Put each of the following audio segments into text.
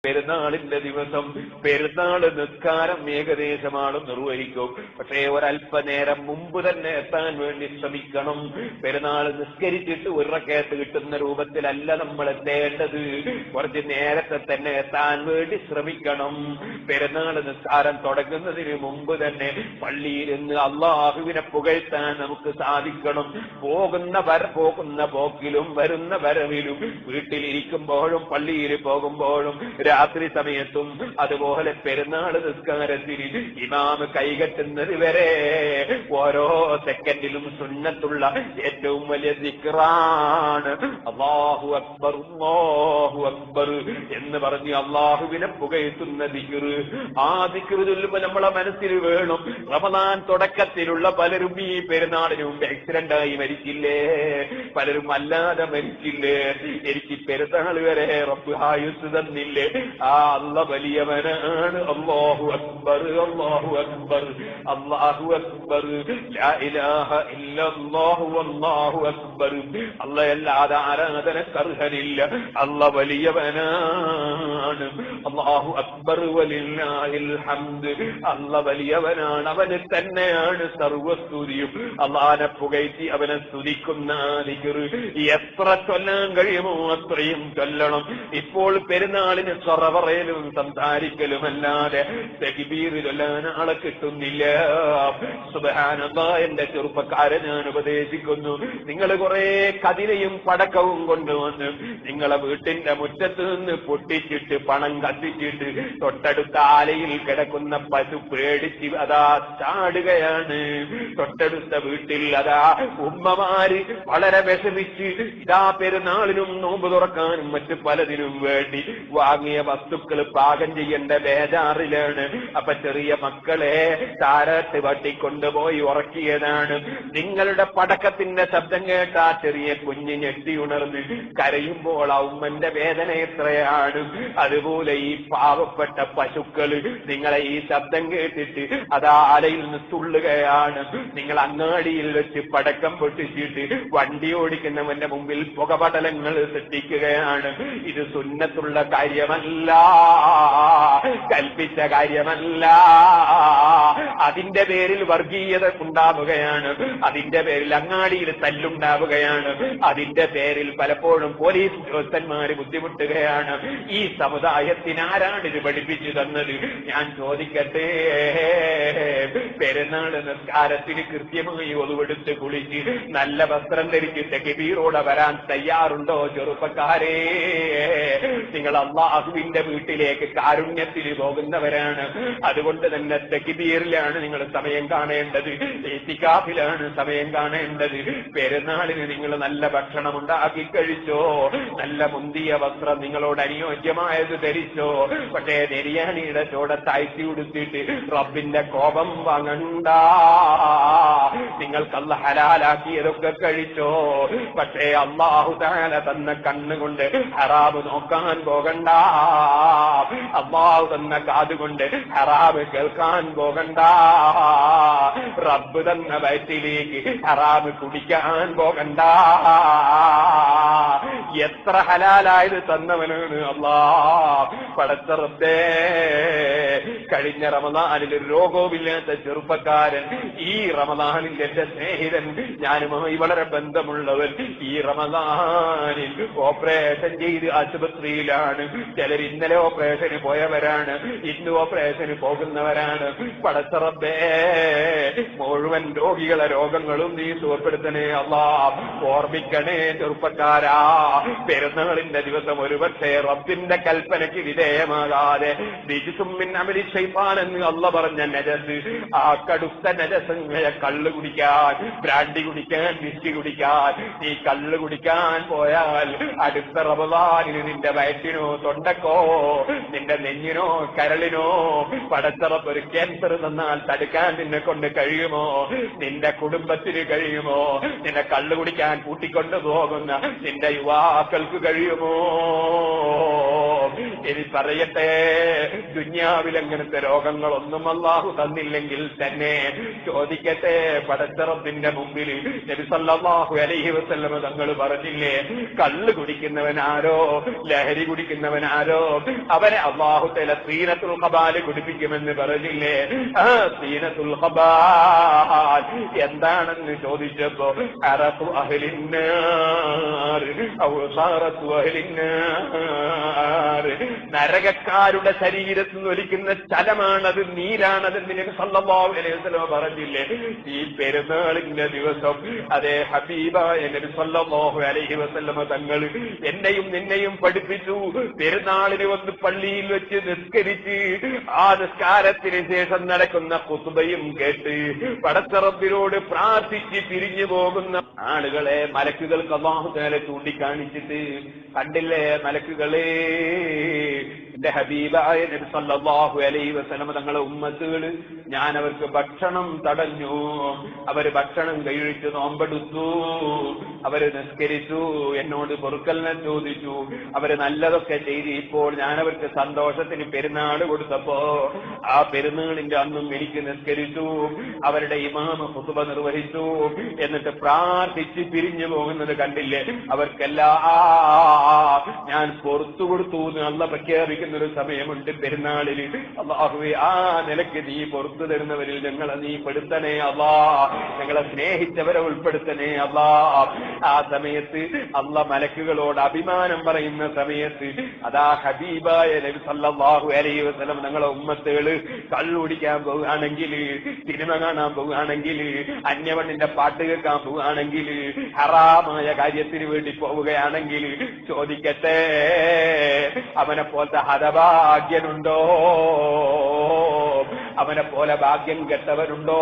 പെരുന്നാളിന്റെ ദിവസം പെരുന്നാള് നിസ്കാരം ഏകദേശമാണ് നിർവഹിക്കും. പക്ഷേ ഒരല്പനേരം മുമ്പ് തന്നെ എത്താൻ വേണ്ടി ശ്രമിക്കണം. പെരുന്നാൾ നിസ്കരിച്ചിട്ട് ഒരു റക്അത്ത് കിട്ടുന്ന രൂപത്തിലല്ല നമ്മൾ എത്തേണ്ടത്. കുറച്ച് നേരത്തെ തന്നെ എത്താൻ വേണ്ടി ശ്രമിക്കണം. പെരുന്നാൾ നിസ്കാരം തുടങ്ങുന്നതിന് മുമ്പ് തന്നെ പള്ളിയിൽ നിന്ന് അള്ളാഹുവിനെ പുകഴ്ത്താൻ നമുക്ക് സാധിക്കണം. പോകുന്ന പോക്കിലും വരുന്ന വരവിലും വീട്ടിലിരിക്കുമ്പോഴും പള്ളിയിൽ പോകുമ്പോഴും രാത്രി സമയത്തും അതുപോലെ പെരുന്നാൾ നിസ്കാരത്തിന് ഇമാമ് കൈകെട്ടുന്നത് വരെ ഓരോ സെക്കൻഡിലും സുന്നത്തുള്ള ഏറ്റവും വലിയ ദിക്റാണ് അല്ലാഹു അക്ബർ അല്ലാഹു അക്ബർ എന്ന് പറഞ്ഞ് അള്ളാഹുവിനെ പുകഴ്ത്തുന്ന ദിക്ർ. ആ ദിക്ർ ചൊല്ലുമ്പോൾ നമ്മളെ മനസ്സിൽ വേണം, റമദാൻ തുടക്കത്തിലുള്ള പലരും ഈ പെരുന്നാളിന് മുമ്പ് ആക്സിഡന്റായി മരിച്ചില്ലേ, പലരും അല്ലാതെ മരിച്ചില്ലേ, എനിക്ക് പെരുന്നാൾ വരെ റബ്ബ് ആയുസ് തന്നില്ലേ, ആ അല്ല വലിയവനാണ്. അല്ലാഹു അക്ബർ അല്ലാഹു അക്ബർ അല്ലാഹു അക്ബർ ലാ ഇലാഹ ഇല്ലല്ലാഹു അല്ലാഹു അക്ബർ. അല്ലാഹുവല്ലാതെ ആരാധനക്ക് അർഹനില്ല, അല്ല വലിയവനാണ്. അല്ലാഹു അക്ബർ വലില്ലാഹിൽ ഹംദ്. അല്ല വലിയവനാണ്, അവന് തന്നെയാണ് സർവസ്തുതിയും. അല്ലാഹുവിനെ പുകഴ്ത്തി അവനെ സ്തുതിക്കുന്ന ദിക്ർ എത്ര ചൊല്ലാൻ കഴിയുമോ അത്രയും ചൊല്ലണം. ഇപ്പോൾ പെരുന്നാളിന് പറയലും സംസാരിക്കലുമല്ലാതെ തക്ബീർ ചൊല്ലാൻ ആളെ കിട്ടുന്നില്ല. സുബ്ഹാനല്ലാഹ്, എന്റെ ചെറുപ്പക്കാരെ ഞാൻ ഉപദേശിക്കുന്നു, നിങ്ങൾ കുറെ കതിരയും പടക്കവും കൊണ്ടുവന്ന് നിങ്ങളെ വീട്ടിന്റെ മുറ്റത്ത് നിന്ന് പൊട്ടിച്ചിട്ട് പണം കത്തിച്ചിട്ട് തൊട്ടടുത്ത ആലയിൽ കിടക്കുന്ന പശു പേടിച്ച് അതാ ചാടുകയാണ്. തൊട്ടടുത്ത വീട്ടിൽ അതാ ഉമ്മമാര് വളരെ വിഷമിച്ച് ഇതാ പെരുന്നാളിനും നോമ്പ് തുറക്കാനും മറ്റു പലതിനും വേണ്ടി വാങ്ങിയ വസ്തുക്കൾ പാകം ചെയ്യേണ്ട ബേജാറിലാണ്. അപ്പൊ ചെറിയ മക്കളെ താരത്ത് വട്ടിക്കൊണ്ടുപോയി ഉറക്കിയതാണ്. നിങ്ങളുടെ പടക്കത്തിന്റെ ശബ്ദം കേട്ട ആ ചെറിയ കുഞ്ഞ് ഞെട്ടി ഉണർന്ന് കരയുമ്പോൾ ആ ഉമ്മന്റെ വേദന എത്രയാണ്. അതുപോലെ ഈ പാവപ്പെട്ട പശുക്കള് നിങ്ങളെ ഈ ശബ്ദം കേട്ടിട്ട് അതാ ആലയിൽ നിന്ന് തുള്ളുകയാണ്. നിങ്ങൾ അങ്ങാടിയിൽ വെച്ച് പടക്കം പൊട്ടിച്ചിട്ട് വണ്ടി ഓടിക്കുന്നവന്റെ മുമ്പിൽ പുകപടലങ്ങൾ സൃഷ്ടിക്കുകയാണ്. ഇത് സുന്നത്തുള്ള കാര്യമല്ല, കൽപ്പിച്ച കാര്യമല്ല. അതിന്റെ പേരിൽ വർഗീയത ഉണ്ടാവുകയാണ്, അതിന്റെ പേരിൽ അങ്ങാടിയിൽ തല്ലുണ്ടാവുകയാണ്, അതിന്റെ പേരിൽ പലപ്പോഴും പോലീസ് ഉദ്യോഗസ്ഥന്മാര് ബുദ്ധിമുട്ടുകയാണ്. ഈ സമുദായത്തിന് ആരാണ് ഇത് പഠിപ്പിച്ചു തന്നത്? ഞാൻ ചോദിക്കട്ടെ, പെരുന്നാൾ നിസ്കാരത്തിന് കൃത്യമായി ഒതുവെടുത്ത് കുളിച്ച് നല്ല വസ്ത്രം ധരിച്ച് തക്ബീറോടെ വരാൻ തയ്യാറുണ്ടോ ചെറുപ്പക്കാരെ? നിങ്ങൾ അല്ലാഹുവിന്റെ വീട്ടിലേക്ക് കാരുണ്യത്തിൽ പോകുന്നവരാണ്. അതുകൊണ്ട് തന്നെ തക്ബീറിലാണ് നിങ്ങൾ സമയം കാണേണ്ടത്, ഇത്തികാഫിലാണ് സമയം കാണേണ്ടത്. പെരുന്നാളിന് നിങ്ങൾ നല്ല ഭക്ഷണം ഉണ്ടാക്കി കഴിച്ചോ, നല്ല മുന്തിയ വസ്ത്രം നിങ്ങളോട് അനുയോജ്യമായത് ധരിച്ചോ. പക്ഷേ ബിരിയാണിയുടെ ചോടത്താഴ്ത്തി ഉടുത്തിട്ട് റബ്ബിന്റെ കോപം വാങ്ങണ്ട. നിങ്ങൾക്ക് അല്ലാഹു ഹലാലാക്കിയതൊക്കെ കഴിച്ചോ, പക്ഷേ അല്ലാഹു തആല തന്ന കണ്ണുകൊണ്ട് ഹറാം നോക്കാൻ പോകണ്ട. അല്ലാഹു തന്ന കാതുകൊണ്ട് ഹറാം കേൾക്കാൻ പോകണ്ട. റബ്ബ് തന്ന വയറ്റിലേക്ക് ഹറാം കുടിക്കാൻ പോകണ്ട. എത്ര ഹലാലായത് തന്നവനാണ് അല്ലാഹ്. പടച്ച റബ്ബേ, കഴിഞ്ഞ റമദാനിൽ ഒരു രോഗവുമില്ലാത്ത ചെറുപ്പക്കാരൻ, ഈ റമദാനിൽ എന്റെ സ്നേഹിതൻ, ഞാനുമായി വളരെ ബന്ധമുള്ളവൻ, ഈ റമദാനിൽ ഓപ്പറേഷൻ ചെയ്ത് ആശുപത്രിയിലാണ്. ചിലർ ഇന്നലെ ഓപ്പറേഷന് പോയവരാണ്, ഇന്ന് ഓപ്പറേഷന് പോകുന്നവരാണ്. പടച്ച റബ്ബേ, മുഴുവൻ രോഗികളെ രോഗങ്ങളും നീ സുഖപ്പെടുത്തണേ അല്ലാഹ്. ഓർമ്മിക്കണേ ചെറുപ്പക്കാരാ, പെരുന്നാളിന്റെ ദിവസം ഒരുപക്ഷെ റബ്ബിന്റെ കൽപ്പനയ്ക്ക് വിധേയമാകാതെ ബിജുസുമ്മിൻ അമലി ശൈത്താൻ എന്ന് അല്ലാഹ് പറഞ്ഞ നജസ്, ആ കടുത്ത നജസങ്ങളെ കള്ള് കുടിക്കാൻ, ബ്രാൻഡി കുടിക്കാൻ, വിസ്കി കുടിക്കാൻ, നീ കള്ള് കുടിക്കാൻ പോയാൽ അടുത്ത റമദാനിന് നിന്റെ വയറ്റിനോ തൊണ്ടക്കോ നിന്റെ നെഞ്ഞിനോ കരളിനോ പടച്ചറപ്പ് ഒരു ക്യാൻസർ തന്നാൽ തടുക്കാൻ നിന്നെ കൊണ്ട് കഴിയുമോ? നിന്റെ കുടുംബത്തിന് കഴിയുമോ? നിന്നെ കള്ളു കുടിക്കാൻ കൂട്ടിക്കൊണ്ടു പോകുന്ന നിന്റെ യുവാക്കൾക്ക് കഴിയുമോ? ഇനി പറയട്ടെ, ദുന്യാവിൽ അങ്ങനത്തെ രോഗങ്ങളൊന്നും അല്ലാഹു തന്നില്ലെങ്കിൽ തന്നെ ചോദിക്കട്ടെ, പടച്ചറപ്പിന്റെ മുമ്പിൽ നബി സല്ലല്ലാഹു അലൈഹി വസല്ലം തങ്ങൾ പറഞ്ഞില്ലേ, കള്ള് കുടിക്കുന്നവനാരോ, ലഹരി കുടിക്കുന്നവനാരോ അവനെ അല്ലാഹു തആല സീനത്തുൽ ഖബാൽ കുടിപ്പിക്കുമെന്ന് പറഞ്ഞില്ലേ? ആ സീനത്തുൽ ഖബാൽ എന്താണെന്ന് ചോദിച്ചപ്പോ അറഖു അഹ്ലിന്നാർ ഔ സാറത്തു അഹ്ലിന്നാർ, നരകക്കാരുടെ ശരീരത്തിൽ നിന്ന് ഒലിക്കുന്ന ചലമാണത്, നീരാണതെന്ന് നബി സല്ലല്ലാഹു അലൈഹി വസല്ലം പറഞ്ഞില്ലേ? ഈ പെരുന്നാളിന്റെ ദിവസം അതേ ഹബീബായ നബി സല്ലല്ലാഹു അലൈഹി വസല്ലം തങ്ങൾ എന്നെയും നിന്നെയും പഠിപ്പിച്ചു, പെരുന്നാളിന് വന്ന് പള്ളിയിൽ വെച്ച് നിസ്കരിച്ച് ആ നിസ്കാരത്തിന് ശേഷം നടക്കുന്ന ഖുത്ബയും കേട്ട് പടച്ചറബിനോട് പ്രാർത്ഥിച്ച് പിരിഞ്ഞു പോകുന്ന ആളുകളെ മലക്കുകൾക്ക് അല്ലാഹു തആല ചൂണ്ടിക്കാണിച്ചിട്ട്, കണ്ടില്ലേ മലക്കുകളെ, എന്റെ ഹബീബായ നബി സല്ലല്ലാഹു അലൈഹി വസല്ലം തങ്ങളെ ഉമ്മത്തുകള് ഞാൻ അവർക്ക് ഭക്ഷണം തടഞ്ഞു, അവര് ഭക്ഷണം കഴിച്ചു, നോമ്പെടുത്തു, അവര് നിസ്കരിച്ചു, എന്നോട് പൊറുക്കലിനെ ചോദിച്ചു, അവര് നല്ലതൊക്കെ ചെയ്ത്, ഇപ്പോൾ ഞാൻ അവർക്ക് സന്തോഷത്തിന് പെരുന്നാൾ കൊടുത്തപ്പോ ആ പെരുന്നാളിന്റെ അന്നും എനിക്ക് നിസ്കരിച്ചു, അവരുടെ ഇമാമ ഖുതുബ നിർവഹിച്ചു, എന്നിട്ട് പ്രാർത്ഥിച്ച് പിരിഞ്ഞു പോകുന്നത് കണ്ടില്ലേ? അവർക്കെല്ലാം ഞാൻ പുറത്തു കൊടുത്തു എന്ന് അല്ലാഹു പ്രഖ്യാപിക്കുന്ന ഒരു സമയമുണ്ട് പെരുന്നാളിൽ. അല്ലാഹുവേ, ആ നിലയ്ക്ക് നീ പുറത്തു തരുന്നവരിൽ ഞങ്ങളെ നീ പെടുത്തണേ അല്ലാ, ഞങ്ങളെ സ്നേഹിച്ചവരെ ഉൾപ്പെടുത്തണേ അല്ലാ. ആ സമയത്ത് അല്ലാഹ് മലക്കുകളോട് അഭിമാനം പറയുന്ന സമയത്ത് അതാ ഹബീബായ നബി സല്ലല്ലാഹു അലൈഹി വസല്ലം ഞങ്ങളെ ഉമ്മത്തുകള് കള്ളു കുടിക്കാൻ പോവുകയാണെങ്കിൽ, സിനിമ കാണാൻ പോവുകയാണെങ്കിൽ, അന്യവണ്ണിന്റെ പാട്ട് കേൾക്കാൻ പോവുകയാണെങ്കിൽ, ഹറാമായ കാര്യത്തിന് വേണ്ടി പോവുകയാണെങ്കിൽ ചോദിക്കട്ടെ, അവനെ പോലത്തെ ഹതഭാഗ്യനുണ്ടോ? അവനെ പോലെ ഭാഗ്യം കെട്ടവരുണ്ടോ?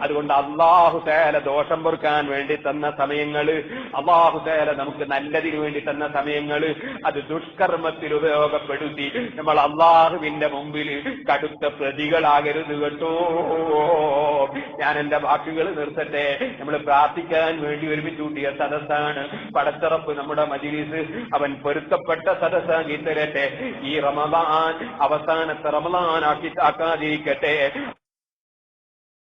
അതുകൊണ്ട് അല്ലാഹു തആല ദോഷം പൊറുക്കാൻ വേണ്ടി തന്ന സമയങ്ങള്, അല്ലാഹു തആല നമുക്ക് നല്ലതിനു വേണ്ടി തന്ന സമയങ്ങള്, അത് ദുഷ്കർമ്മത്തിൽ ഉപയോഗപ്പെടുത്തി നമ്മൾ അല്ലാഹുവിന്റെ മുമ്പിൽ കടുത്ത പ്രതികളാകരുത് കേട്ടോ. ഞാൻ എന്റെ വാക്കുകൾ നിർത്തട്ടെ. നമ്മൾ പ്രാർത്ഥിക്കാൻ വേണ്ടി ഒരുമിച്ച് കൂട്ടിയ സദസ്സാണ്. പടച്ചറപ്പ് നമ്മുടെ മജ്‌ലിസ് അവൻ പൊരുത്തപ്പെട്ട സദസ്സാക്കി തരട്ടെ. ഈ റമദാൻ അവസാനത്തെ റമദാൻ ആക്കാതിരിക്കട്ടെ.